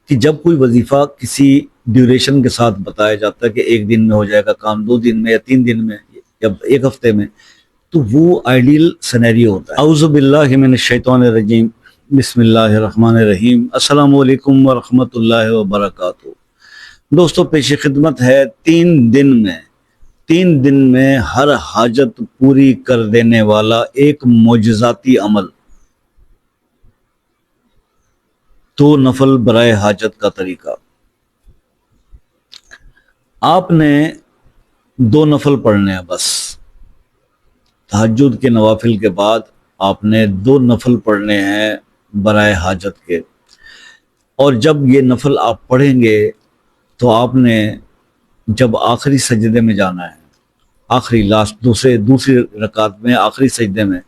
کہ جب کوئی وظیفہ کسی ڈیوریشن کے ساتھ بتایا جاتا ہے کہ 1 دن میں ہو جائے گا کام، 2 دن میں یا 3 دن میں یا 1 ہفتے میں، تو وہ آئیڈیل سینیریو ہوتا ہے۔ اعوذ باللہ من الشیطان الرجیم، بسم اللہ الرحمن الرحیم۔ السلام علیکم ورحمۃ اللہ وبرکاتہ۔ دوستو، پیش خدمت ہے 3 دن میں ہر حاجت پوری کر دینے والا ایک معجزاتی عمل، 2 نفل برائے حاجت کا طریقہ۔ آپ نے 2 نفل پڑھنے ہیں، بس تہجد کے نوافل کے بعد آپ نے 2 نفل پڑھنے ہیں برائے حاجت کے، اور جب یہ نفل آپ پڑھیں گے تو آپ نے جب آخری سجدے میں جانا ہے، آخری دوسری رکعت میں آخری سجدے میں،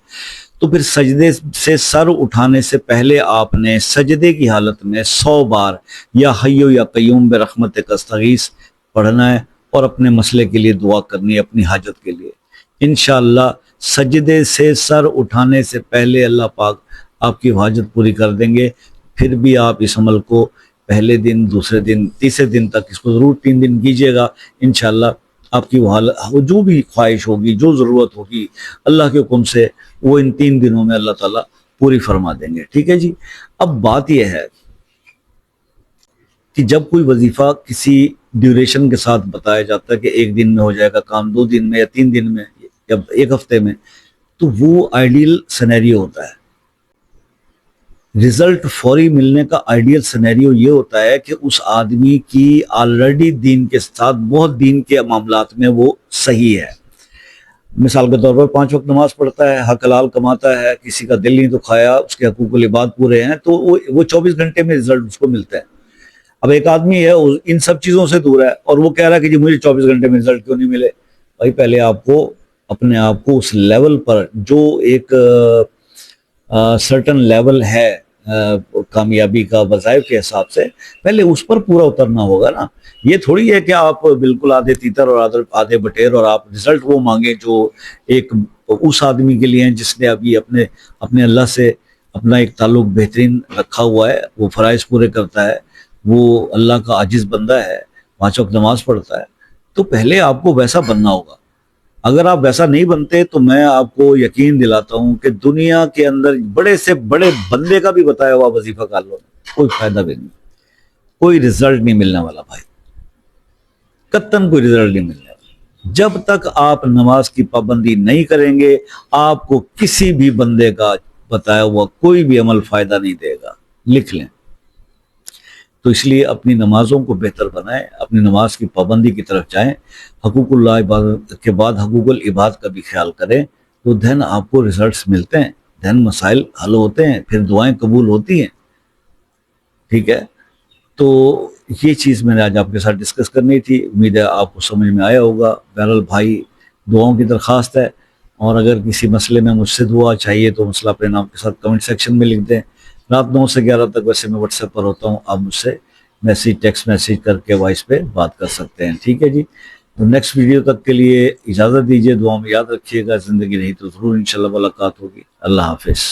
تو پھر سجدے سے سر اٹھانے سے پہلے آپ نے سجدے کی حالت میں 100 بار یا حی یا قیوم برحمتک استغیث پڑھنا ہے اور اپنے مسئلے کے لیے دعا کرنی ہے، اپنی حاجت کے لیے۔ انشاءاللہ سجدے سے سر اٹھانے سے پہلے اللہ پاک آپ کی حاجت پوری کر دیں گے۔ پھر بھی آپ اس عمل کو پہلے دن، دوسرے دن، تیسرے دن تک اس کو ضرور 3 دن کیجیے گا۔ انشاءاللہ آپ کی وہ جو بھی خواہش ہوگی، جو ضرورت ہوگی، اللہ کے حکم سے وہ ان 3 دنوں میں اللہ تعالیٰ پوری فرما دیں گے۔ ٹھیک ہے جی۔ اب بات یہ ہے کہ جب کوئی وظیفہ کسی ڈیوریشن کے ساتھ بتایا جاتا ہے کہ 1 دن میں ہو جائے گا کام، 2 دن میں یا 3 دن میں یا 1 ہفتے میں، تو وہ آئیڈیل سینیریو ہوتا ہے۔ رزلٹ فوری ملنے کا آئیڈیل سینیریو یہ ہوتا ہے کہ اس آدمی کی آلریڈی دین کے ساتھ بہت دین کے معاملات میں وہ صحیح ہے۔ مثال کے طور پر 5 وقت نماز پڑھتا ہے، حق حلال کماتا ہے، کسی کا دل نہیں تو کھایا، اس کے حقوق العباد پورے ہیں، تو وہ 24 گھنٹے میں رزلٹ اس کو ملتا ہے۔ اب ایک آدمی ہے ان سب چیزوں سے دور ہے اور وہ کہہ رہا ہے کہ جی مجھے 24 گھنٹے میں رزلٹ کیوں نہیں ملے؟ بھائی پہلے آپ کو اپنے آپ کو اس لیول پر، جو ایک سرٹن لیول ہے کامیابی کا وظائف کے حساب سے، پہلے اس پر پورا اترنا ہوگا نا۔ یہ تھوڑی ہے کہ آپ بالکل آدھے تیتر اور آدھے بٹیر اور آپ رزلٹ وہ مانگیں جو ایک اس آدمی کے لیے ہیں جس نے ابھی اپنے اللہ سے اپنا ایک تعلق بہترین رکھا ہوا ہے، وہ فرائض پورے کرتا ہے، وہ اللہ کا عاجز بندہ ہے، 5 وقت نماز پڑھتا ہے۔ تو پہلے آپ کو ویسا بننا ہوگا۔ اگر آپ ویسا نہیں بنتے تو میں آپ کو یقین دلاتا ہوں کہ دنیا کے اندر بڑے سے بڑے بندے کا بھی بتایا ہوا وظیفہ کر لو، کوئی فائدہ بھی نہیں، کوئی رزلٹ نہیں ملنے والا بھائی، قطعاً کوئی رزلٹ نہیں ملنے والا۔ جب تک آپ نماز کی پابندی نہیں کریں گے، آپ کو کسی بھی بندے کا بتایا ہوا کوئی بھی عمل فائدہ نہیں دے گا، لکھ لیں۔ تو اس لیے اپنی نمازوں کو بہتر بنائیں، اپنی نماز کی پابندی کی طرف جائیں، حقوق اللہ عبادت کے بعد حقوق العباد کا بھی خیال کریں، تو دھن آپ کو ریزلٹس ملتے ہیں، دھن مسائل حل ہوتے ہیں، پھر دعائیں قبول ہوتی ہیں۔ ٹھیک ہے، تو یہ چیز میں نے آج آپ کے ساتھ ڈسکس کرنی تھی، امید ہے آپ کو سمجھ میں آیا ہوگا۔ بہرحال بھائی، دعاؤں کی درخواست ہے، اور اگر کسی مسئلے میں مجھ سے دعا چاہیے تو مسئلہ اپنے نام کے ساتھ کمنٹ سیکشن میں لکھ دیں۔ رات 9 سے 11 تک ویسے میں واٹس ایپ پر ہوتا ہوں، آپ مجھ سے ٹیکسٹ میسیج کر کے وائس پہ بات کر سکتے ہیں۔ ٹھیک ہے جی، تو نیکسٹ ویڈیو تک کے لیے اجازت دیجیے، دعا میں یاد رکھیے گا، زندگی رہی تو ضرور انشاءاللہ ملاقات ہوگی۔ اللہ حافظ۔